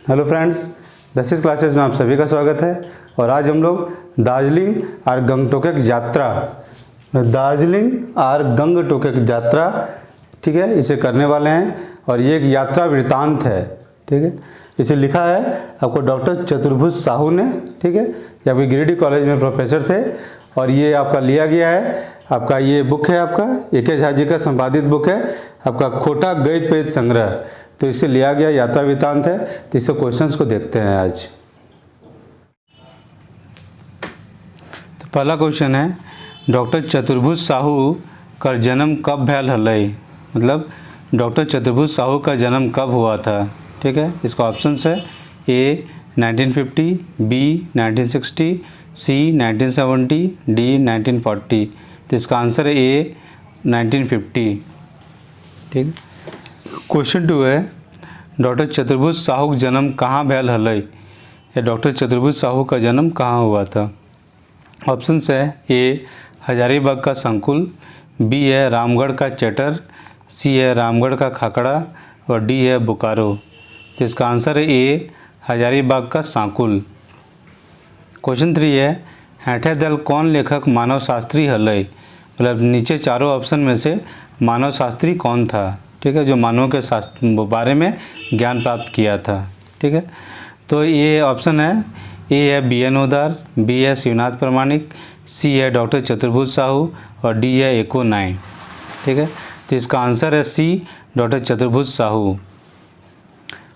Hello friends, 10वीं classes में आप सभी का स्वागत है। और आज हम लोग दार्जिलिंग और गंगटोक यात्रा ठीक है, इसे करने वाले हैं। और ये एक यात्रा वृत्तांत है, ठीक है। इसे लिखा है आपको डॉक्टर चतुर्भुज साहू ने, ठीक है। ये आपके गिरिडीह कॉलेज में प्रोफेसर थे और ये आपका लिया गया है। आपका ये बुक है, आपका ए.के. झा जी का संपादित बुक है, आपका खोटा गद्य पेज संग्रह। तो इससे लिया गया यात्रा वृत्तांत है। तो इससे क्वेश्चंस को देखते हैं आज। तो पहला क्वेश्चन है, डॉक्टर चतुर्भुज साहू का जन्म कब भैल हलै? मतलब डॉक्टर चतुर्भुज साहू का जन्म कब हुआ था, ठीक है। इसका ऑप्शंस है ए 1950, बी 1960, सी 1970, डी 1940। तो इसका आंसर है ए 1950, ठीक। क्वेश्चन 2 है, डॉक्टर चतुर्भुज साहू का जन्म कहाँ भैल हलै? या डॉक्टर चतुर्भुज साहू का जन्म कहाँ हुआ था? ऑप्शंस है ए हजारीबाग का संकुल, बी है रामगढ़ का चटर, सी है रामगढ़ का खाकड़ा और डी है बोकारो। तो इसका आंसर है ए हजारीबाग का सांकुल। क्वेश्चन 3 है, हैठे दल कौन लेखक मानव शास्त्री हलै? मतलब नीचे चारों ऑप्शन में से मानव शास्त्री कौन था, ठीक है, जो मानव के शास्त्र बारे में ज्ञान प्राप्त किया था, ठीक है। तो ये ऑप्शन है ए है बी.एन. ओदार, बी है शिवनाथ प्रमाणिक, सी है डॉक्टर चतुर्भुज साहू और डी है एको नाइन, ठीक है। तो इसका आंसर है सी डॉक्टर चतुर्भुज साहू।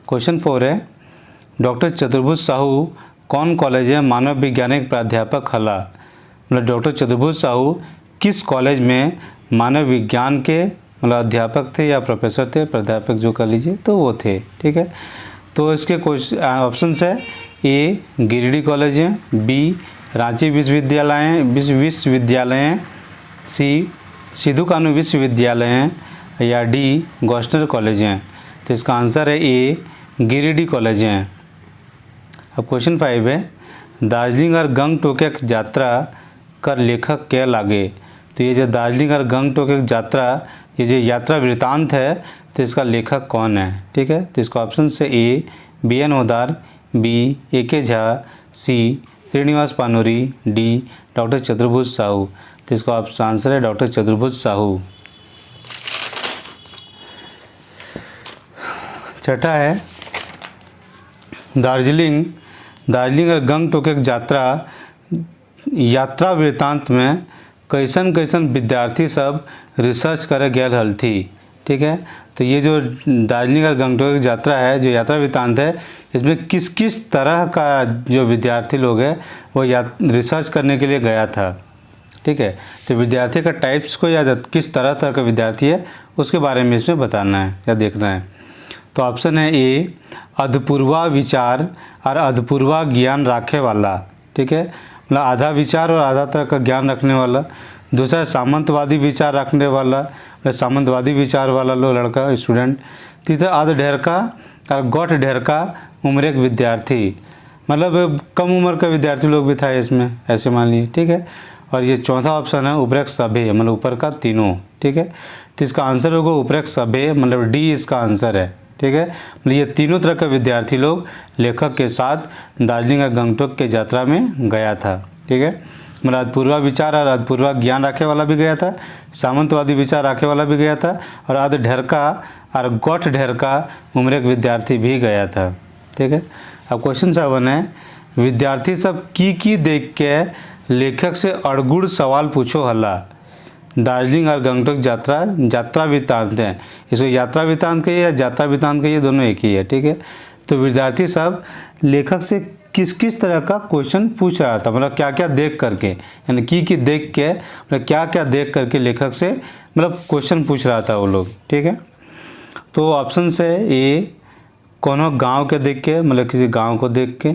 क्वेश्चन 4 है, डॉक्टर चतुर्भुज साहू कौन कॉलेज है मानव वैज्ञानिक प्राध्यापक हला? मतलब डॉक्टर चतुर्भुज साहू किस कॉलेज में मानव विज्ञान के मतलब अध्यापक थे या प्रोफेसर थे, प्राध्यापक जो कर लीजिए, तो वो थे, ठीक है। तो इसके ऑप्शंस है ए गिरिडीह कॉलेज हैं, बी रांची विश्वविद्यालय हैं, सी सिद्धू कानू विश्वविद्यालय हैं या डी गौस्टर कॉलेज हैं। तो इसका आंसर है ए गिरिडीह कॉलेज हैं। अब क्वेश्चन 5 है, दार्जिलिंग और गंगटोक यात्रा का लेखक क्या लागे? तो ये जो दार्जिलिंग और गंगटोक यात्रा, ये जो यात्रा वृत्तांत है, तो इसका लेखक कौन है, ठीक है। तो इसका ऑप्शन से A B N. Odar, B A K. Jha, C Srinivas Panori, D doctor Chaturbhuj Sahu. तो इसका आंसर है डॉक्टर चतुर्भुज साहू। छठा है, दार्जिलिंग और गंगटोक यात्रा वृत्तांत में कैसन कैसन विद्यार्थी सब रिसर्च करे गए हल थी, ठीक है। तो ये जो दार्जिलिंग और गंगटोक यात्रा है, जो यात्रा वृत्तांत है, इसमें किस किस तरह का जो विद्यार्थी लोग हैं वो रिसर्च करने के लिए गया था, ठीक है। तो विद्यार्थी का टाइप्स को या किस तरह का विद्यार्थी है उसके बारे में इसमें बताना है या देखना है। तो ऑप्शन है ए अधपूर्वा विचार और अधपूर्वा ज्ञान रखे वाला, ठीक है, मतलब आधा विचार और आधा तरह का ज्ञान रखने वाला। दूसरा सामंतवादी विचार रखने वाला, सामंतवादी विचार वाला लड़का स्टूडेंट। तीसरा आध ढेरका और गौठ ढेरका उम्र एक विद्यार्थी, मतलब कम उम्र का विद्यार्थी लोग भी था इसमें, ऐसे मान लिए, ठीक है। और ये चौथा ऑप्शन है उपरेक्ष सभे, मतलब ऊपर का तीनों, ठीक है। तो इसका आंसर होगा उपरेक्ष सभे, मतलब डी इसका आंसर है, ठीक है। मतलब ये तीनों तरह के विद्यार्थी लोग लेखक के साथ दार्जिलिंग और गंगटोक के यात्रा में गया था, ठीक है। मतलब अधपूर्वा विचार और अधपूर्वा ज्ञान रखे वाला भी गया था, सामंतवादी विचार रखे वाला भी गया था, और आध ढेरका और गौठ ढेरका उम्र एक विद्यार्थी भी गया था, ठीक है। अब क्वेश्चन 7 है, विद्यार्थी सब की देख के लेखक से अड़गुड़ सवाल पूछो हला? दार्जिलिंग और गंगटोक यात्रा वृत्तांत है, इसको यात्रा वृत्तांत कहिए या यात्रा वृत्तांत कहिए, दोनों एक ही है, ठीक है। तो विद्यार्थी सब लेखक से किस किस तरह का क्वेश्चन पूछ रहा था, मतलब क्या क्या देख करके, यानी की देख के, मतलब क्या क्या देख करके लेखक से मतलब क्वेश्चन पूछ रहा था वो लोग, ठीक है। तो ऑप्शन है ए कोनो गांव के देख के, मतलब किसी गांव को देख के,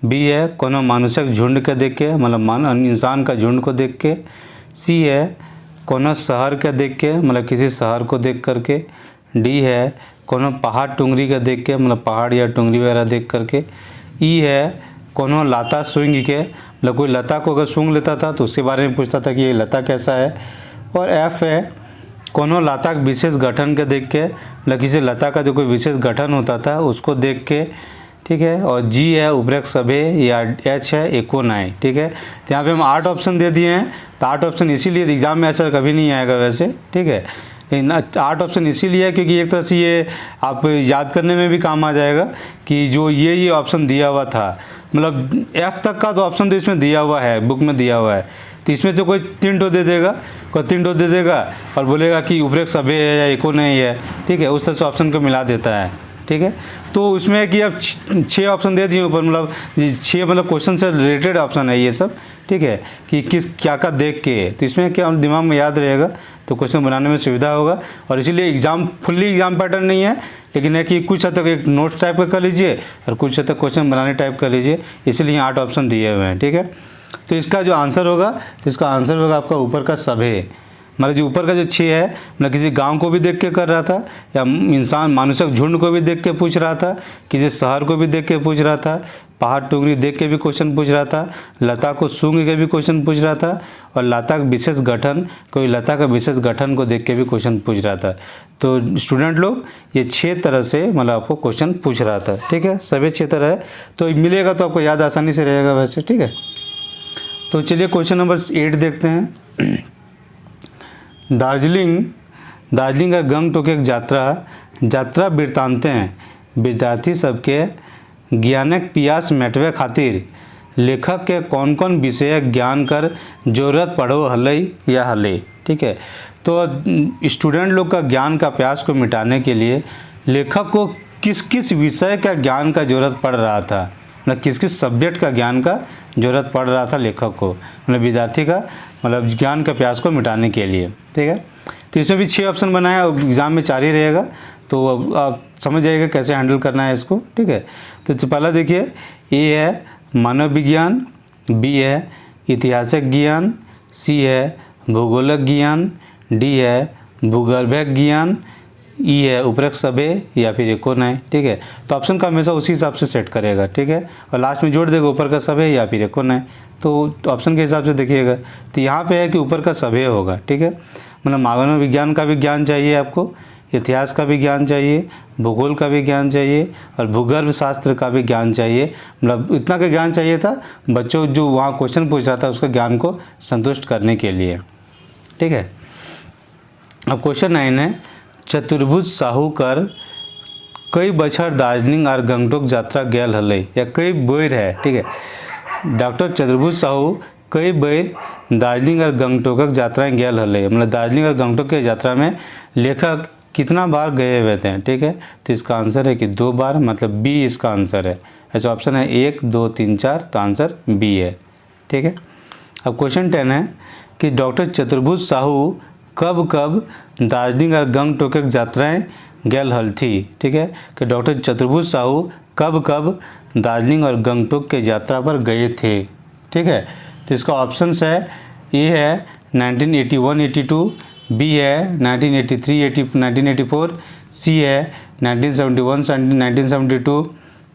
बी है कोनो मानुषिक झुंड के देख के, मतलब इंसान का झुंड को देख के, सी है कोनो शहर के देख के, मतलब किसी शहर को देख करके, डी है कोनो पहाड़ टुंगरी का देख के, मतलब पहाड़ या टुंगरी वगैरह देख करके, ई है कोनो लता सूंघ के, मतलब कोई लता को अगर सूंघ लेता था तो उसके बारे में पूछता था कि ये लता कैसा है, और एफ है कोनो लता विशेष गठन के देख के, मतलब किसी लता का जो कोई विशेष गठन होता था उसको देख के, ठीक है, और जी है उपरोक्त सभे, या एच है एको नाय, ठीक है। तो यहाँ पे हम 8 ऑप्शन दे दिए हैं, तो 8 ऑप्शन इसीलिए एग्जाम में ऐसा कभी नहीं आएगा वैसे, ठीक है। लेकिन 8 ऑप्शन इसीलिए है क्योंकि एक तरह से ये आप याद करने में भी काम आ जाएगा कि जो ये ऑप्शन दिया हुआ था, मतलब F तक का तो ऑप्शन तो इसमें दिया हुआ है, बुक में दिया हुआ है, तो इसमें से कोई 3 ठो दे देगा, कोई 3 ठो दे देगा और बोलेगा कि उपरोक्त सभे है या एको नहीं है, ठीक है, उस तरह से ऑप्शन को मिला देता है, ठीक है। तो उसमें है कि अब 6 ऑप्शन दे दिए ऊपर, मतलब 6 मतलब क्वेश्चन से रिलेटेड ऑप्शन है ये सब, ठीक है, कि किस क्या का देख के, तो इसमें क्या दिमाग में याद रहेगा तो क्वेश्चन बनाने में सुविधा होगा। और इसीलिए एग्जाम फुल्ली एग्जाम पैटर्न नहीं है, लेकिन है कि कुछ हद तक एक नोट्स टाइप का कर लीजिए और कुछ हद तक क्वेश्चन बनाने टाइप कर लीजिए, इसीलिए 8 ऑप्शन दिए हुए हैं, ठीक है। तो इसका जो आंसर होगा, तो इसका आंसर होगा आपका ऊपर का सभे, मतलब जो ऊपर का जो 6 है, मतलब किसी गांव को भी देख के कर रहा था, या इंसान मानुषक झुंड को भी देख के पूछ रहा था, किसी शहर को भी देख के पूछ रहा था, पहाड़ टुकड़ी देख के भी क्वेश्चन पूछ रहा था, लता को सूंघ के भी क्वेश्चन पूछ रहा था, और लता का विशेष गठन, कोई लता का विशेष गठन को देख के भी क्वेश्चन पूछ रहा था। तो स्टूडेंट लोग ये 6 तरह से मतलब आपको क्वेश्चन पूछ रहा था, ठीक है, सभी 6 तरह है, तो मिलेगा तो आपको याद आसानी से रहेगा वैसे, ठीक है। तो चलिए क्वेश्चन नंबर 8 देखते हैं। दार्जिलिंग का गंगटोक यात्रा वृत्तांतें विद्यार्थी सबके ज्ञानक पियास मेटवे खातिर लेखक के कौन कौन विषय ज्ञान कर जरूरत पड़ो हलई या हले, ठीक है। तो स्टूडेंट लोग का ज्ञान का प्यास को मिटाने के लिए लेखक को किस किस विषय का ज्ञान का जरूरत पड़ रहा था, मतलब किस किस सब्जेक्ट का ज्ञान का जरूरत पड़ रहा था लेखक को, मतलब विद्यार्थी का मतलब ज्ञान का प्यास को मिटाने के लिए, ठीक है। तो इसमें भी 6 ऑप्शन बनाया, एग्ज़ाम में 4 ही रहेगा, तो अब आप समझ जाइएगा कैसे हैंडल करना है इसको, ठीक है। तो पहला देखिए, ए है मानव विज्ञान, बी है ऐतिहासिक ज्ञान, सी है भूगोलिक ज्ञान, डी है भूगर्भिक ज्ञान, ई है उपरोक्त सभे, या फिर एको नाय, ठीक है। तो ऑप्शन का हमेशा उसी हिसाब से सेट करेगा, ठीक है, और लास्ट में जोड़ देगा ऊपर का सभे या फिर एको नाय, तो ऑप्शन के हिसाब से देखिएगा। तो यहाँ पे है कि ऊपर का सभे होगा, ठीक है, मतलब मानव विज्ञान का भी ज्ञान चाहिए आपको, इतिहास का भी ज्ञान चाहिए, भूगोल का भी ज्ञान चाहिए, और भूगर्भ शास्त्र का भी ज्ञान चाहिए, मतलब इतना का ज्ञान चाहिए था बच्चों जो वहाँ क्वेश्चन पूछ रहा था उसका ज्ञान को संतुष्ट करने के लिए, ठीक है। अब क्वेश्चन 9 है, चतुर्भुज साहूकर कई बछर दार्जिलिंग और गंगटोक यात्रा गैल हले, या कई बेर है, ठीक है। डॉक्टर चतुर्भुज साहू कई बेर दार्जिलिंग और गंगटोक यात्रा गैल हले, मतलब दार्जिलिंग और गंगटोक के यात्रा में लेखक कितना बार गए हुए थे, ठीक है। तो इसका आंसर है कि 2 बार, मतलब बी इसका आंसर है। ऐसा ऑप्शन है 1, 2, 3, 4, तो आंसर बी है, ठीक है। अब क्वेश्चन 10 है कि डॉक्टर चतुर्भुज साहू कब कब दार्जिलिंग और गंगटोक यात्राएं गैल हल थी, ठीक है, कि डॉक्टर चतुर्भुज साहू कब कब दार्जिलिंग और गंगटोक के यात्रा पर गए थे, ठीक है। तो इसका ऑप्शंस है, ए है 1981-82, बी है 1983-1984, सी है 1971-1972,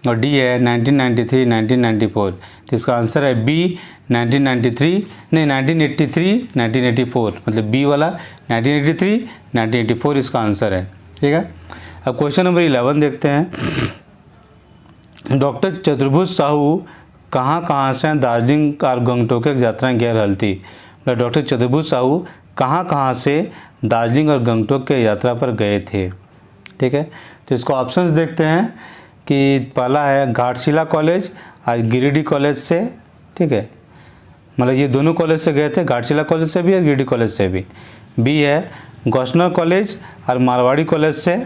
और डी है 1993-1994। तो इसका आंसर है बी 1984, मतलब बी वाला 1983-1984 इसका आंसर है, ठीक है। अब क्वेश्चन नंबर 11 देखते हैं। डॉक्टर चतुर्भुज साहू कहाँ से दार्जिलिंग और गंगटोक यात्राएं गैर हल थी, मतलब डॉक्टर चतुर्भुज साहू कहाँ से दार्जिलिंग और गंगटोक के यात्रा पर गए थे, ठीक है। तो इसको ऑप्शंस देखते हैं कि पहला है घाटशिला कॉलेज और गिरिडीह कॉलेज से, ठीक है, मतलब ये दोनों कॉलेज से गए थे, घाटशिला कॉलेज से भी और गिरिडीह कॉलेज से भी। बी है गौसनर कॉलेज और मारवाड़ी कॉलेज से,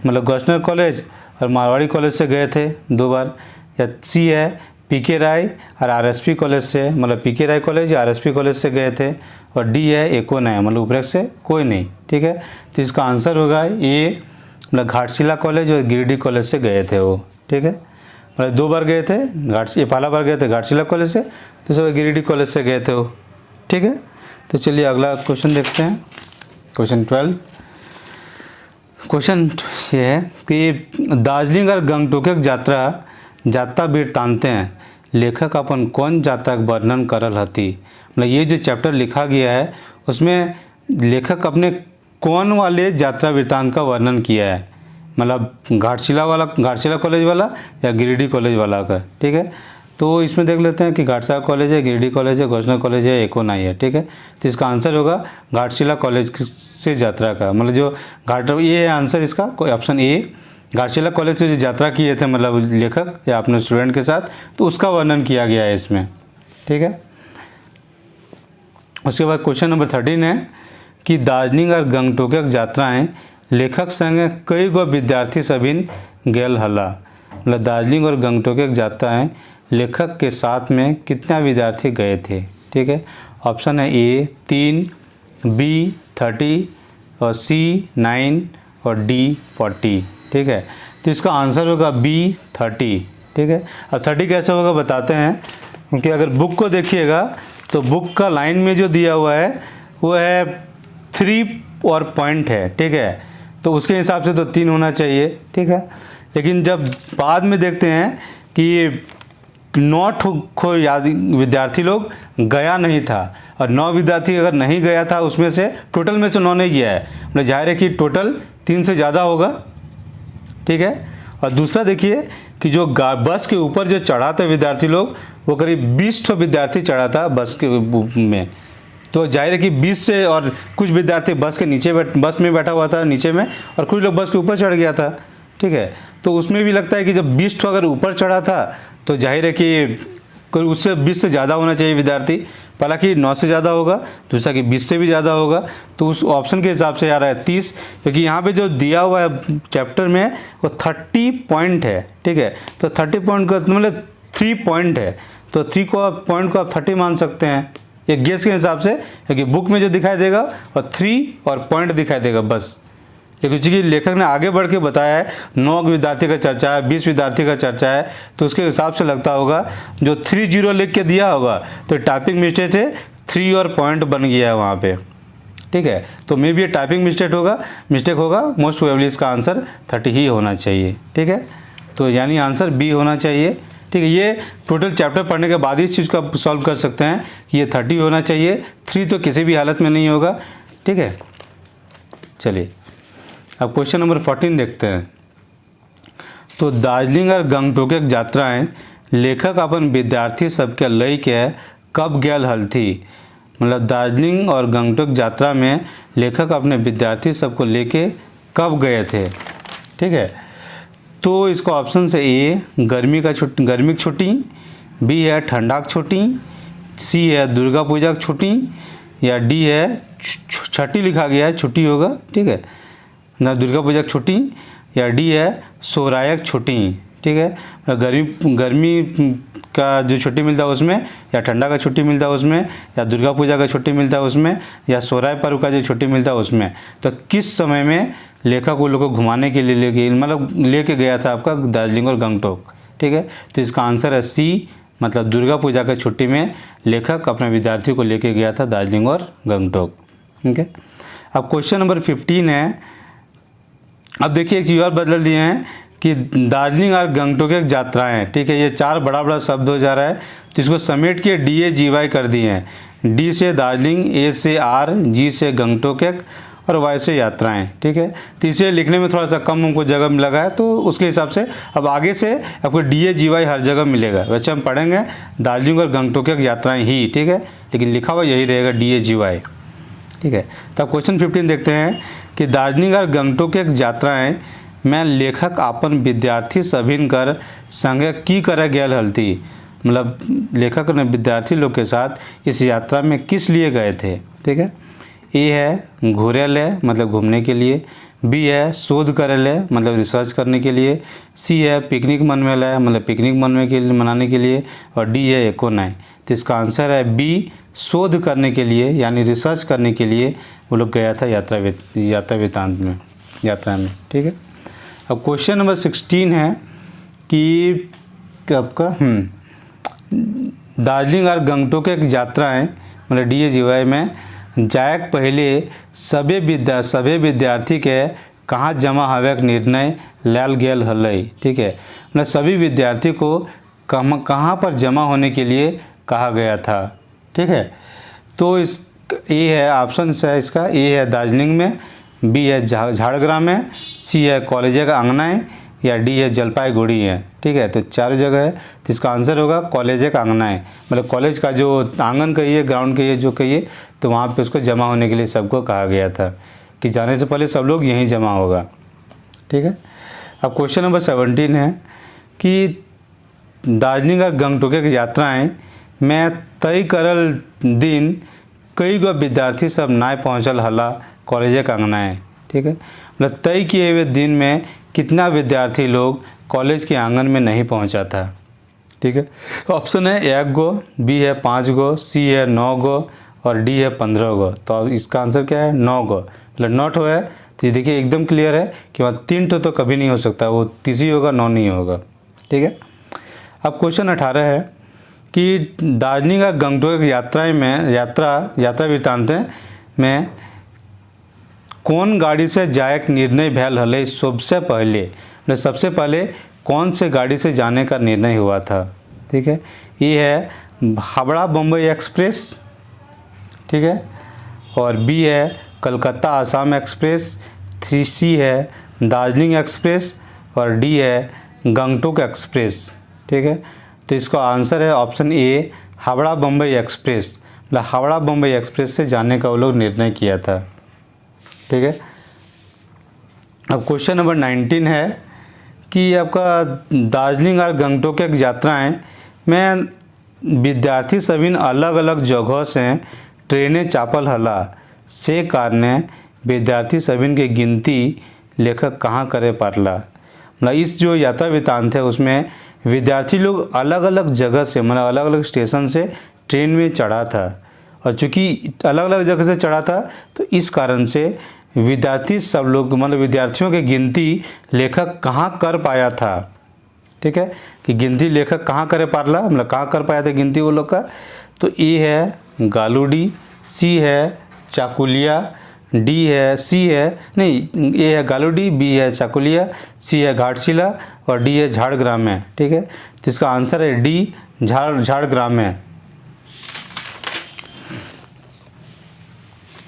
मतलब गौसनर कॉलेज और मारवाड़ी कॉलेज से गए थे 2 बार। या सी है पीके राय और आरएसपी कॉलेज से, मतलब पीके राय कॉलेज या आरएसपी कॉलेज से गए थे। और डी है एको नाय, मतलब उपरोक्त से कोई नहीं, ठीक है। तो इसका आंसर होगा ए, मतलब घाटशिला कॉलेज और गिरिडीह कॉलेज से गए थे वो, ठीक है, मतलब 2 बार गए थे, पहला बार गए थे घाटशिला कॉलेज से, दूसरा बार गिरिडीह कॉलेज से गए थे वो, ठीक है। तो चलिए अगला क्वेश्चन देखते हैं, क्वेश्चन 12। क्वेश्चन ये है कि दार्जिलिंग और गंगटोक यात्रा वृत्तांतें लेखक अपन कौन यात्रा का वर्णन करल हती, मतलब ये जो चैप्टर लिखा गया है उसमें लेखक अपने कौन वाले यात्रा वृत्तांत का वर्णन किया है, मतलब घाटशिला कॉलेज वाला या गिरिडीह कॉलेज वाला का, ठीक है। तो इसमें देख लेते हैं कि घाटशिला कॉलेज है, गिरिडीह कॉलेज है, घोषणा कॉलेज है, एको नहीं है, ठीक है। तो इसका आंसर होगा घाटशिला कॉलेज से यात्रा का, मतलब जो ये है आंसर इसका, ऑप्शन ए। घाटशिला कॉलेज से जो यात्रा किए थे मतलब लेखक या अपने स्टूडेंट के साथ, तो उसका वर्णन किया गया है इसमें, ठीक है। उसके बाद क्वेश्चन नंबर 13 है कि दार्जिलिंग और गंगटोक यात्राएं लेखक संग कई गो विद्यार्थी सभिन गेल हला, मतलब दार्जिलिंग और गंगटोक यात्राएं लेखक के साथ में कितना विद्यार्थी गए थे, ठीक है। ऑप्शन है ए 3, बी 30 और सी 9 और डी 40, ठीक है। तो इसका आंसर होगा बी 30, ठीक है। अब 30 कैसे होगा बताते हैं, क्योंकि अगर बुक को देखिएगा तो बुक का लाइन में जो दिया हुआ है वो है 3 और पॉइंट है, ठीक है। तो उसके हिसाब से तो 3 होना चाहिए, ठीक है। लेकिन जब बाद में देखते हैं कि 9 याद विद्यार्थी लोग गया नहीं था, और 9 विद्यार्थी अगर नहीं गया था उसमें से टोटल में से 9 नहीं गया है, मतलब जाहिर है कि टोटल 3 से ज़्यादा होगा, ठीक है। और दूसरा देखिए कि जो बस के ऊपर जो चढ़ा था विद्यार्थी लोग, वो करीब 20 विद्यार्थी चढ़ा था बस के में। तो जाहिर है कि 20 से, और कुछ विद्यार्थी बस के नीचे बस में बैठा हुआ था नीचे में, और कुछ लोग बस के ऊपर चढ़ गया था, ठीक है। तो उसमें भी लगता है कि जब 20 अगर ऊपर चढ़ा था तो जाहिर है कि कोई उससे 20 से ज़्यादा होना चाहिए विद्यार्थी, पहला कि 9 से ज़्यादा होगा, दूसरा कि 20 से भी ज़्यादा होगा। तो उस ऑप्शन के हिसाब से आ रहा है 30, क्योंकि यहाँ पे जो दिया हुआ है चैप्टर में वो 30 पॉइंट है, ठीक है। तो 30 पॉइंट का मतलब 3 पॉइंट है, तो 3 पॉइंट को आप 30 मान सकते हैं एक गेस के हिसाब से, क्योंकि बुक में जो दिखाई देगा और 3 और पॉइंट दिखाई देगा बस। लेकिन चूँकि लेखक ने आगे बढ़ के बताया है 9 विद्यार्थी का चर्चा है, 20 विद्यार्थी का चर्चा है, तो उसके हिसाब से लगता होगा जो 30 लिख के दिया होगा तो टाइपिंग मिस्टेक है, 3 और पॉइंट बन गया है वहाँ पे, ठीक है। तो मे भी ये टाइपिंग मिस्टेक होगा, मोस्ट प्रोबेबली इसका आंसर 30 ही होना चाहिए, ठीक है। तो यानी आंसर बी होना चाहिए, ठीक है। ये टोटल चैप्टर पढ़ने के बाद इस चीज़ को आप सॉल्व कर सकते हैं कि ये 30 होना चाहिए, 3 तो किसी भी हालत में नहीं होगा, ठीक है। चलिए अब क्वेश्चन नंबर 14 देखते हैं। तो दार्जिलिंग और गंगटोक यात्राएं लेखक अपन विद्यार्थी सबके लय के कब गेल हल थी, मतलब दार्जिलिंग और गंगटोक यात्रा में लेखक अपने विद्यार्थी सबको लेके कब गए थे, ठीक है। तो इसका ऑप्शन से ए गर्मी की छुट्टी, बी है ठंडा की छुट्टी, सी है दुर्गा पूजा की छुट्टी, या डी है छठी लिखा गया है छुट्टी होगा, ठीक है ना, दुर्गा पूजा की छुट्टी, या डी है सोहराय की छुट्टी, ठीक है। गर्मी का जो छुट्टी मिलता है उसमें, या ठंडा का छुट्टी मिलता है उसमें, या दुर्गा पूजा का छुट्टी मिलता है उसमें, या सोहराय पर्व का जो छुट्टी मिलता है उसमें। तो किस समय में लेखक उन लोगों को घुमाने के लिए लेके गया था आपका दार्जिलिंग और गंगटोक, ठीक है। तो इसका आंसर है सी, मतलब दुर्गा पूजा की छुट्टी में लेखक अपने विद्यार्थियों को लेके गया था दार्जिलिंग और गंगटोक, ठीक है। अब क्वेश्चन नंबर 15 है। अब देखिए एक चीज़ और बदल दिए हैं कि दार्जिलिंग और गंगटोक यात्राएं, ठीक है। ये 4 बड़ा शब्द हो जा रहा है, तो इसको समेट के DAGY कर दिए हैं। डी से दार्जिलिंग, ए से आर, जी से गंगटोक और वाई से यात्राएं, ठीक है। तो इसे लिखने में थोड़ा सा कम हमको जगह लगा है, तो उसके हिसाब से अब आगे से आपको DAGY हर जगह मिलेगा। वैसे हम पढ़ेंगे दार्जिलिंग और गंगटोक यात्राएँ ही, ठीक है, लेकिन लिखा हुआ यही रहेगा DAGY, ठीक है। तब क्वेश्चन 15 देखते हैं कि दार्जिलिंग और गंगटोक यात्राएं में लेखक अपन विद्यार्थी सभिन कर संगे की करे गेल हल थी, मतलब लेखक ने विद्यार्थी लोग के साथ इस यात्रा में किस लिए गए थे, ठीक है। ए है घूरे ले, मतलब घूमने के लिए, बी है शोध करे ले, मतलब रिसर्च करने के लिए, सी है पिकनिक मनवे ले, मतलब पिकनिक मनाने के लिए, और डी है एको नहीं। तो इसका आंसर है बी, शोध करने के लिए यानी रिसर्च करने के लिए वो लोग गया था यात्रा में, ठीक है। अब क्वेश्चन नंबर 16 है कि आपका दार्जिलिंग और गंगटोक यात्राएं मतलब DAGY में जायक पहले सभी विद्यार्थी के कहाँ जमा होवे के निर्णय लेल गेल हलै, ठीक है। मतलब सभी विद्यार्थी को कहाँ पर जमा होने के लिए कहा गया था, ठीक है। तो इस ए है ऑप्शन है इसका, ए है दार्जिलिंग में, बी है झाड़ग्राम है, सी है कॉलेज का अंगना है, या डी है जलपाईगुड़ी है। ठीक है, तो चारों जगह है, तो इसका आंसर होगा कॉलेज का अंगना है। मतलब कॉलेज का जो आंगन कहिए, ग्राउंड कहिए, जो कहिए, तो वहाँ पे उसको जमा होने के लिए सबको कहा गया था कि जाने से पहले सब लोग यहीं जमा होगा। ठीक है, अब क्वेश्चन नंबर 17 है कि दार्जिलिंग और गंगटोके की यात्राएं में तय करल दिन कई गो विद्यार्थी सब नाय पहुँचल हला कॉलेज का अंगना है। ठीक है, मतलब तय किए हुए दिन में कितना विद्यार्थी लोग कॉलेज के आंगन में नहीं पहुंचा था। ठीक है, ऑप्शन है 1 गो, बी है 5 गो, सी है 9 गो और डी है 15 गो। तो अब इसका आंसर क्या है? 9 गो। मतलब नॉट हुआ है, तो ये देखिए एकदम क्लियर है कि वहाँ 3 तो कभी नहीं हो सकता, वो 30 ही होगा, 9 नहीं होगा। ठीक है, अब क्वेश्चन 18 है कि दार्जिलिंग और गंगटोक यात्राएँ में यात्रा वृत्तांत में कौन गाड़ी से जाए के निर्णय भैल हले सबसे पहले? मतलब सबसे पहले कौन से गाड़ी से जाने का निर्णय हुआ था? ठीक है, ये है हावड़ा बम्बई एक्सप्रेस, ठीक है, और बी है कलकत्ता आसाम एक्सप्रेस, सी है दार्जिलिंग एक्सप्रेस और डी है गंगटोक एक्सप्रेस। ठीक है, तो इसका आंसर है option A Howrah Bombay express. मतलब हावड़ा बम्बई एक्सप्रेस से जाने का वो लोग निर्णय किया था। ठीक है, अब क्वेश्चन नंबर 19 है कि आपका दार्जिलिंग और गंगटोक की यात्राएं में विद्यार्थी सभी अलग अलग जगहों से ट्रेनें चापल हला से कारण विद्यार्थी सभी की गिनती लेखक कहाँ करे पारला? मतलब इस जो यात्रा वृत्तांत है उसमें विद्यार्थी लोग अलग अलग जगह से, मतलब अलग अलग स्टेशन से ट्रेन में चढ़ा था, और चूँकि अलग अलग जगह से चढ़ा था तो इस कारण से विद्यार्थी सब लोग, मतलब विद्यार्थियों की गिनती लेखक कहाँ कर पाया था। ठीक है, कि गिनती लेखक कहाँ करे पारला, मतलब कहाँ कर पाया था गिनती वो लोग का? तो ए है गालूडी, सी है चाकुलिया, डी है सी है नहीं ए है गालूडी, बी है चाकुलिया, सी है घाटशिला और डी है झाड़ग्राम में। ठीक है, तो इसका आंसर है डी झाड़ग्राम में।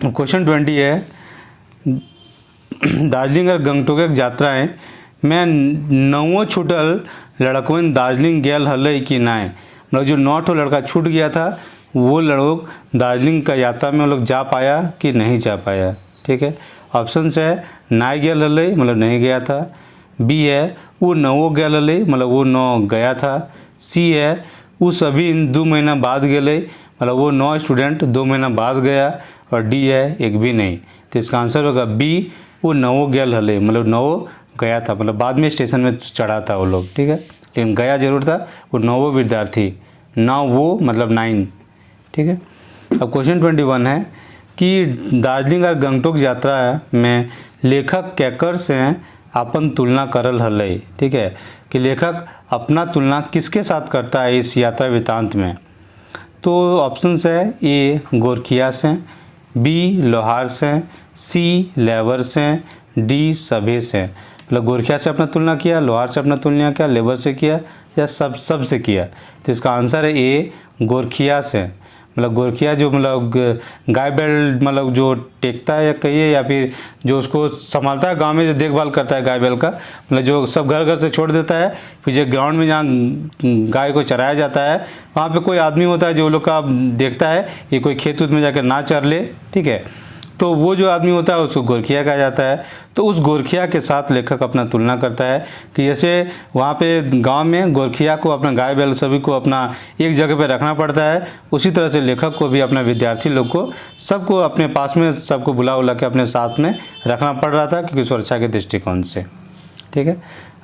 क्वेश्चन 20 है दार्जिलिंग और गंगटोक यात्राएं में नौ छूटल लड़कवन दार्जिलिंग गया हल कि ना? मतलब जो 9 ठो लड़का छूट गया था वो लोग दार्जिलिंग का यात्रा में वो लोग जा पाया कि नहीं जा पाया? ठीक है, ऑप्शन है ना गया हल, मतलब नहीं गया था, बी है वो 9 गया हल, मतलब वो 9 गया था, सी है वो सभी 2 महीना बाद गए, मतलब वो 9 स्टूडेंट 2 महीना बाद गया, और डी है एक भी नहीं। तो इसका आंसर होगा बी वो 9 गया हले, मतलब 9 गया था, मतलब बाद में स्टेशन में चढ़ा था वो लोग। ठीक है, लेकिन गया जरूर था, वो 9 विद्यार्थी, 9 वो मतलब 9। ठीक है, अब क्वेश्चन 21 है कि दार्जिलिंग और गंगटोक यात्रा में लेखक केकर से अपन तुलना करल हले? ठीक है, कि लेखक अपना तुलना किसके साथ करता है इस यात्रा वृत्तांत में? तो ऑप्शन है ए गोरखिया से, बी लोहार से, सी लेबर से, डी सभे से। मतलब गोरखिया से अपना तुलना किया, लोहार से अपना तुलना किया, लेबर से किया, या सब से किया? तो इसका आंसर है ए गोरखिया से। मतलब गोरखिया जो मतलब गाय बैल मतलब जो टेकता है या कहिए, या फिर जो उसको संभालता है गांव में, जो देखभाल करता है गाय बैल का, मतलब जो सब घर घर से छोड़ देता है, फिर जो ग्राउंड में जहाँ गाय को चराया जाता है वहाँ पे कोई आदमी होता है जो लोग का देखता है कि कोई खेत उत में जाकर ना चर ले। ठीक है, तो वो जो आदमी होता है उसको गोरखिया कहा जाता है। तो उस गोरखिया के साथ लेखक अपना तुलना करता है कि जैसे वहाँ पे गांव में गोरखिया को अपना गाय बैल सभी को अपना एक जगह पे रखना पड़ता है, उसी तरह से लेखक को भी अपना विद्यार्थी लोग को सबको अपने पास में सबको बुला उला के अपने साथ में रखना पड़ रहा था, क्योंकि सुरक्षा के दृष्टिकोण से। ठीक है,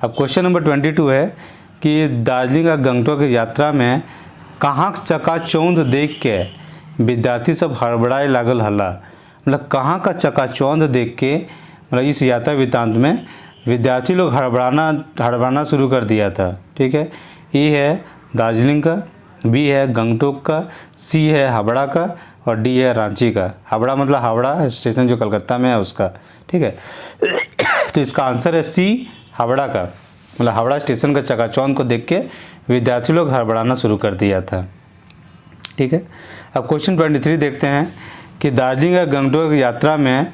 अब क्वेश्चन नंबर 22 है कि दार्जिलिंग और गंगटोक की यात्रा में कहाँ चकाचौंध देख के विद्यार्थी सब हड़बड़ाए लागल हला? मतलब कहाँ का चकाचौंध देख के, मतलब इस यात्रा वृत्तांत में विद्यार्थी लोग हड़बड़ाना शुरू कर दिया था। ठीक है, ए है दार्जिलिंग का, बी है गंगटोक का, सी है हावड़ा का और डी है रांची का। हावड़ा मतलब हावड़ा स्टेशन जो कलकत्ता में है उसका। ठीक है, तो इसका आंसर है सी हावड़ा का, मतलब हावड़ा स्टेशन का चकाचौंध को देख के विद्यार्थी लोग हड़बड़ाना शुरू कर दिया था। ठीक है, अब क्वेश्चन 23 देखते हैं कि दार्जिलिंग और गंगटोक यात्रा में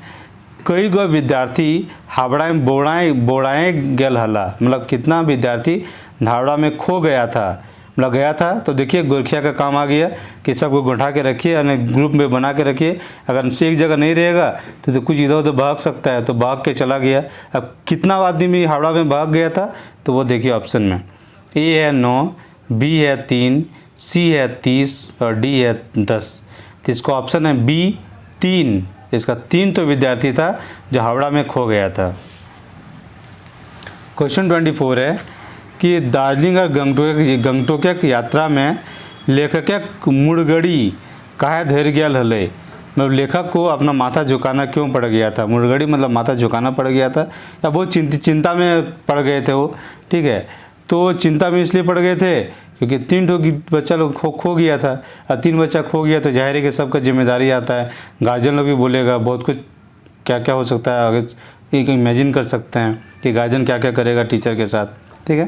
कई गो विद्यार्थी हावड़ा में बोड़ाए गेल हला, मतलब कितना विद्यार्थी हावड़ा में खो गया था, मतलब गया था। तो देखिए गोरखिया का काम आ गया कि सबको गुठा के रखिए, यानी ग्रुप में बना के रखिए। अगर से एक जगह नहीं रहेगा तो कुछ इधर उधर भाग सकता है, तो भाग के चला गया। अब कितना आदमी हावड़ा में भाग गया था, तो वो देखिए ऑप्शन में ए है 9, बी है 3, सी है 30 और डी है 10। तो इसका ऑप्शन है बी 3। इसका 3 तो विद्यार्थी था जो हावड़ा में खो गया था। क्वेश्चन 24 है कि दार्जिलिंग और गंगटोक की यात्रा में लेखक मुड़गड़ी काहे धैर गेल हले, मतलब लेखक को अपना माथा झुकाना क्यों पड़ गया था। मुड़गड़ी मतलब माथा झुकाना पड़ गया था, या बहुत चिंता में पड़ गए थे वो, ठीक है। तो चिंता में इसलिए पड़ गए थे क्योंकि 3 बच्चा लोग खो गया था, और 3 बच्चा खो गया तो जाहिर है कि सबका जिम्मेदारी आता है, गार्जियन लोग भी बोलेगा, बहुत कुछ क्या क्या हो सकता है आगे इमेजिन कर सकते हैं कि गार्जियन क्या क्या करेगा टीचर के साथ, ठीक है।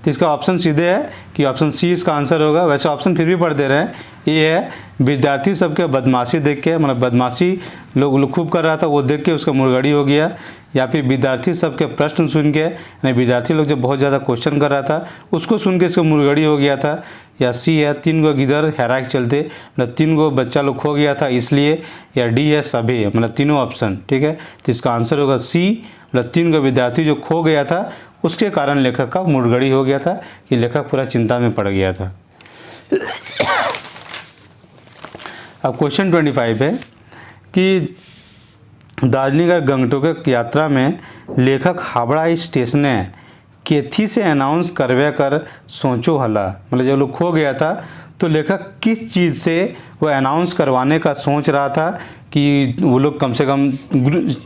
तो इसका ऑप्शन सीधे है कि ऑप्शन सी इसका आंसर होगा। वैसे ऑप्शन फिर भी पढ़ दे रहे हैं। ये है विद्यार्थी सबके बदमाशी देख के, मतलब बदमाशी लोग खूब कर रहा था वो देख के उसका मुड़गड़ी हो गया, या फिर विद्यार्थी सबके प्रश्न सुन के, यानी विद्यार्थी लोग जब बहुत ज़्यादा क्वेश्चन कर रहा था उसको सुन के इसका मुड़गड़ी हो गया था, या सी है 3 गो गिदर हेरा के चलते, मतलब 3 गो बच्चा लोग खो गया था इसलिए, या डी है सभी, मतलब तीनों ऑप्शन, ठीक है। तो इसका आंसर होगा सी, मतलब 3 गो विद्यार्थी जो खो गया था उसके कारण लेखक का मुड़गड़ी हो गया था, कि लेखक पूरा चिंता में पड़ गया था। अब क्वेश्चन 25 है कि दार्जिलिंग और गंगटोक की यात्रा में लेखक हावड़ा स्टेशन केथी से अनाउंस करवे कर सोचो हला, मतलब जब लोग खो गया था तो लेखक किस चीज़ से वो अनाउंस करवाने का सोच रहा था कि वो लोग कम से कम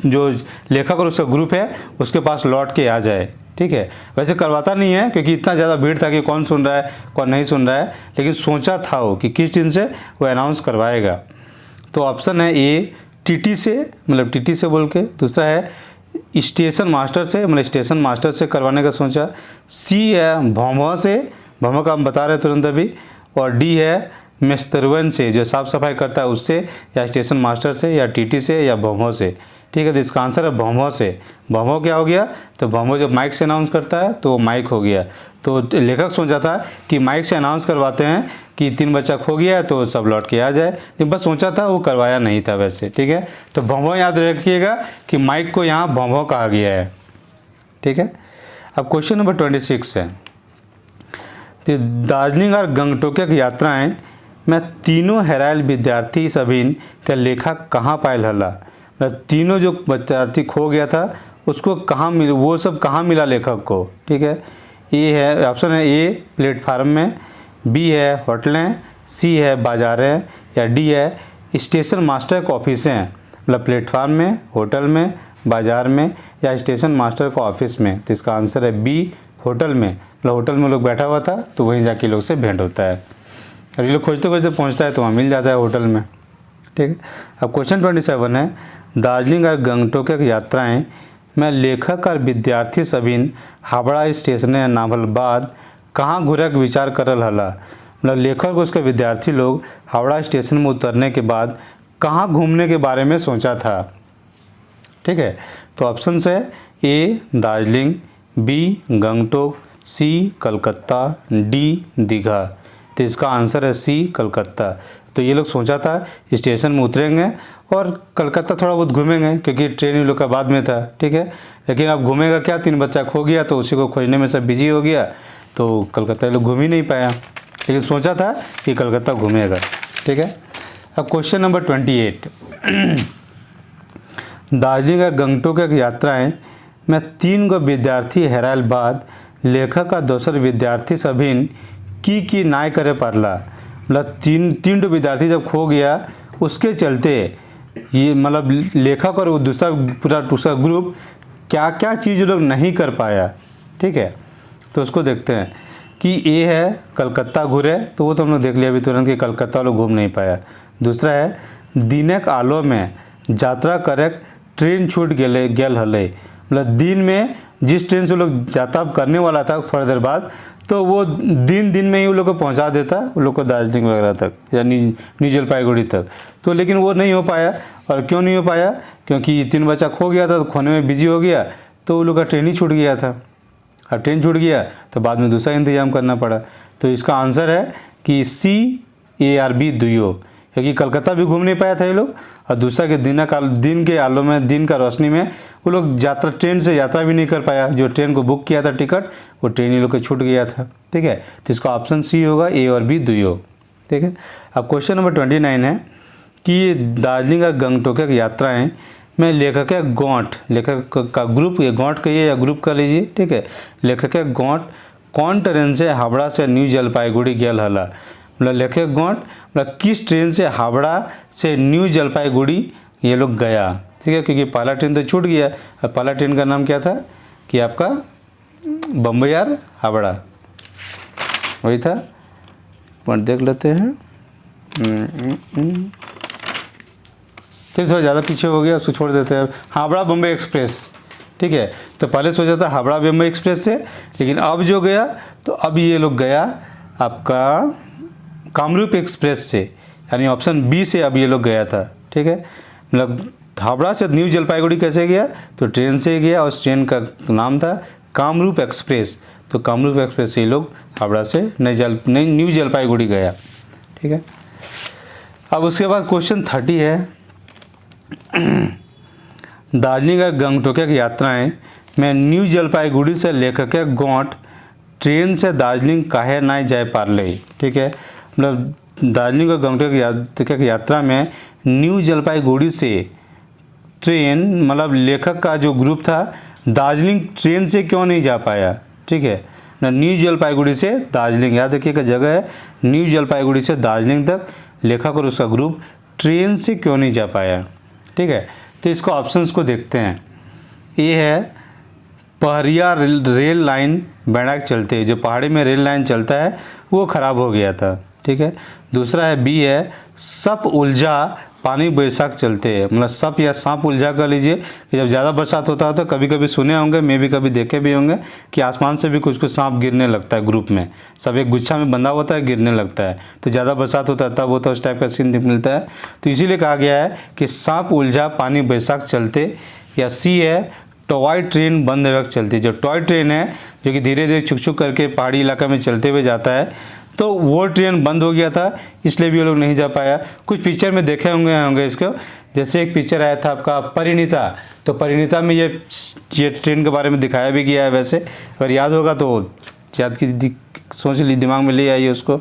जो लेखक और उसका ग्रुप है उसके पास लौट के आ जाए, ठीक है। वैसे करवाता नहीं है क्योंकि इतना ज़्यादा भीड़ था कि कौन सुन रहा है कौन नहीं सुन रहा है, लेकिन सोचा था वो कि किस दिन से वो अनाउंस करवाएगा। तो ऑप्शन है ए टीटी से, मतलब टीटी से बोल के, दूसरा है स्टेशन मास्टर से, मतलब स्टेशन मास्टर से करवाने का सोचा, सी है भौंभा से, भौंभा का हम बता रहे तुरंत अभी, और डी है मिस्त्रवन से जो साफ़ सफाई करता है उससे, या स्टेशन मास्टर से, या टीटी से, या भौंभा से, ठीक है। तो इसका आंसर है भौंभा से। भौंभा क्या हो गया, तो भौंभा जब माइक से अनाउंस करता है तो माइक हो गया। तो लेखक सोचा था कि माइक से अनाउंस करवाते हैं कि 3 बच्चा खो गया है तो सब लौट के आ जाए, लेकिन बस सोचा था, वो करवाया नहीं था वैसे, ठीक है। तो भौंभा याद रखिएगा कि माइक को यहाँ भौंभा कहा गया है, ठीक है। अब क्वेश्चन नंबर 26 है, तो दार्जिलिंग और गंगटोक की यात्राएं में तीनों हेरायल विद्यार्थी सभी का लेखक कहाँ पायल हला, मतलब तीनों जो विद्यार्थी खो गया था उसको कहाँ मिल, वो सब कहाँ मिला लेखक को, ठीक है। ए है ऑप्शन है ए प्लेटफार्म में, बी है होटलें, सी है बाजारें, या डी है स्टेशन मास्टर का ऑफिस हैं, मतलब प्लेटफार्म में, होटल में, बाज़ार में, या स्टेशन मास्टर का ऑफिस में। तो इसका आंसर है बी होटल में, मतलब होटल में लोग बैठा हुआ था तो वहीं जाके लोग से भेंट होता है, और ये लोग खोजते खोजते पहुँचता है तो वहाँ मिल जाता है होटल में, ठीक है। अब क्वेश्चन 27 है, दार्जिलिंग और गंगटोक की यात्राएं में लेखक और विद्यार्थी सभी हावड़ा स्टेशन नावल बाद कहाँ घुरे के विचार करल हला, मतलब लेखक और उसके विद्यार्थी लोग हावड़ा स्टेशन में उतरने के बाद कहाँ घूमने के बारे में सोचा था, ठीक है। तो ऑप्शन है ए दार्जिलिंग, बी गंगटोक, सी कलकत्ता, डी दीघा। तो इसका आंसर है सी कलकत्ता। तो ये लोग सोचा था स्टेशन में उतरेंगे और कलकत्ता थोड़ा बहुत घूमेंगे क्योंकि ट्रेन इन लोग का बाद में था, ठीक है। लेकिन अब घूमेगा क्या, 3 बच्चा खो गया तो उसी को खोजने में सब बिजी हो गया, तो कलकत्ता लोग घूम ही नहीं पाया, लेकिन सोचा था कि कलकत्ता घूमेगा, ठीक है। अब क्वेश्चन नंबर 28, दार्जिलिंग और गंगटोक की यात्राएं में 3 गो विद्यार्थी हेरायल बाद लेखक का दोसर विद्यार्थी सभी की नाय करे पड़ला, मतलब 3 विद्यार्थी जब खो गया उसके चलते ये मतलब लेखक और दूसरा पूरा ग्रुप क्या क्या चीज़ लोग नहीं कर पाया, ठीक है। तो उसको देखते हैं कि ए है कलकत्ता घूरे, तो वो तो हम लोग देख लिया अभी तुरंत कि कलकत्ता लोग घूम नहीं पाया। दूसरा है दिनक आलो में यात्रा करे ट्रेन छूट गेल हले, मतलब दिन में जिस ट्रेन से लोग यात्रा करने वाला था थोड़ा देर बाद तो वो दिन में ही उन लोग को पहुंचा देता उन लोग को दार्जिलिंग वगैरह तक या न्यू जलपाईगुड़ी तक, तो लेकिन वो नहीं हो पाया। और क्यों नहीं हो पाया क्योंकि 3 बच्चा खो गया था तो खोने में बिजी हो गया, तो वो लोग का ट्रेन ही छूट गया था। अब ट्रेन छूट गया तो बाद में दूसरा इंतजाम करना पड़ा। तो इसका आंसर है कि CARB दुयो, क्योंकि कलकत्ता भी घूम नहीं पाया था ये लोग, और दूसरा के दिन के आलों में, दिन का रोशनी में वो लोग ट्रेन से यात्रा भी नहीं कर पाया। जो ट्रेन को बुक किया था टिकट, वो ट्रेन ये लोग के छूट गया था। ठीक है, तो इसका ऑप्शन सी होगा, A और B दुयो। ठीक है, अब क्वेश्चन नंबर 29 है कि दार्जिलिंग और गंगटोक की यात्राएँ में लेखक है गौंट, लेखक का ग्रुप, ये गौंट कहिए या ग्रुप कर लीजिए। ठीक है, लेखक है गौंट कौन ट्रेन से हावड़ा से न्यू जलपाईगुड़ी गया हला, मतलब लेखक गौंट मतलब किस ट्रेन से हावड़ा से न्यू जलपाईगुड़ी ये लोग गया। ठीक है, क्योंकि पहला ट्रेन तो छूट गया। अब पहला ट्रेन का नाम क्या था कि आपका बम्बई और हावड़ा, वही था। पॉइंट देख लेते हैं। चलिए थोड़ा ज़्यादा पीछे हो गया, उसको छोड़ देते हैं। हावड़ा बम्बई एक्सप्रेस। ठीक है, तो पहले सोचा था हावड़ा बम्बई एक्सप्रेस से, लेकिन अब जो गया तो अब ये लोग गया आपका कामरूप एक्सप्रेस से, यानी ऑप्शन बी से अब ये लोग गया था। ठीक है, मतलब हावड़ा से न्यू जलपाईगुड़ी कैसे गया, तो ट्रेन से गया, और उस ट्रेन का नाम था कामरूप एक्सप्रेस। तो कामरूप एक्सप्रेस से ये लोग हावड़ा से न्यू जलपाईगुड़ी गया। ठीक है, अब उसके बाद क्वेश्चन 30 है दार्जिलिंग और गंगटोक की यात्राएं में न्यू जलपाईगुड़ी से लेखक गौंट ट्रेन से दार्जिलिंग काहे ना जाए पारले। ठीक है, मतलब दार्जिलिंग और गंगटोक की यात्रा में न्यू जलपाईगुड़ी से ट्रेन, मतलब लेखक का जो ग्रुप था दार्जिलिंग ट्रेन से क्यों नहीं जा पाया। ठीक है, न्यू जलपाईगुड़ी से दार्जिलिंग, याद रखिएगा जगह है, न्यू जलपाईगुड़ी से दार्जिलिंग तक लेखक और उसका ग्रुप ट्रेन से क्यों नहीं जा पाया। ठीक है, तो इसको ऑप्शंस को देखते हैं। ये है पहरिया रेल लाइन बैराक चलते, जो पहाड़ी में रेल लाइन चलता है वो ख़राब हो गया था। ठीक है, दूसरा है बी है सप उलझा पानी बैसाख चलते हैं, मतलब सप या सांप उलझा कर लीजिए कि जब ज़्यादा बरसात होता है तो कभी कभी सुने होंगे, मैं भी कभी देखे भी होंगे कि आसमान से भी कुछ कुछ सांप गिरने लगता है ग्रुप में, सब एक गुच्छा में बंधा होता है, गिरने लगता है। तो ज़्यादा बरसात होता है तब होता है, उस टाइप का सीन मिलता है। तो इसीलिए कहा गया है कि सांप उलझा पानी बैसाख चलते। या सी है टॉय ट्रेन बंद वक्त चलती, जो टॉय ट्रेन है जो कि धीरे धीरे छुक छुक करके पहाड़ी इलाका में चलते हुए जाता है, तो वो ट्रेन बंद हो गया था, इसलिए भी वो लोग नहीं जा पाया। कुछ पिक्चर में देखे होंगे इसको, जैसे एक पिक्चर आया था आपका परिणीता, तो परिणीता में ये ट्रेन के बारे में दिखाया भी गया है। वैसे अगर याद होगा तो याद की सोच ली, दिमाग में ले आइए उसको।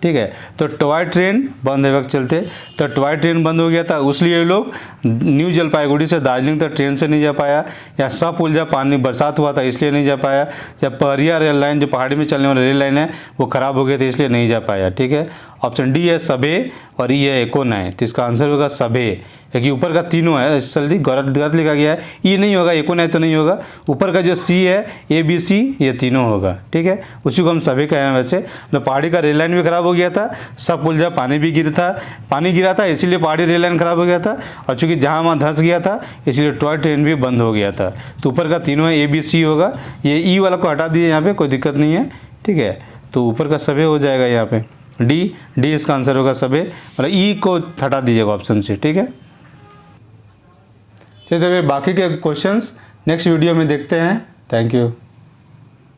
ठीक है, तो टॉय ट्रेन बंद वक्त चलते, तो टॉय ट्रेन बंद हो गया था, इसलिए ये लोग न्यू जलपाईगुड़ी से दार्जिलिंग तक ट्रेन से नहीं जा पाया। या सप उलझा पानी बरसात हुआ था इसलिए नहीं जा पाया। या पहरिया रेल लाइन जो पहाड़ी में चलने वाली रेल लाइन है वो ख़राब हो गई थी इसलिए नहीं जा पाया। ठीक है, ऑप्शन डी है सभे और ई है एकोनाए, तो इसका आंसर होगा सभे, क्योंकि ऊपर का तीनों है, जल्दी गलत लिखा गया है, ई नहीं होगा, एकोनाए तो नहीं होगा, ऊपर का जो सी है ABC ये तीनों होगा। ठीक है, उसी को हम सभी कहे हैं। वैसे तो पहाड़ी का रेल लाइन भी ख़राब हो गया था, सब उलझा पानी भी पानी गिरा था इसीलिए पहाड़ी रेल लाइन ख़राब हो गया था, और चूँकि जहाँ वहाँ धंस गया था इसलिए टॉय ट्रेन भी बंद हो गया था। तो ऊपर का तीनों है ABC होगा, ये ई वाला को हटा दीजिए, यहाँ पे कोई दिक्कत नहीं है। ठीक है, तो ऊपर का सभी हो जाएगा, यहाँ पे डी इसका आंसर होगा सभी, मतलब ई को हटा दीजिएगा ऑप्शन से। ठीक है, चलिए बाकी के क्वेश्चंस नेक्स्ट वीडियो में देखते हैं। Thank you.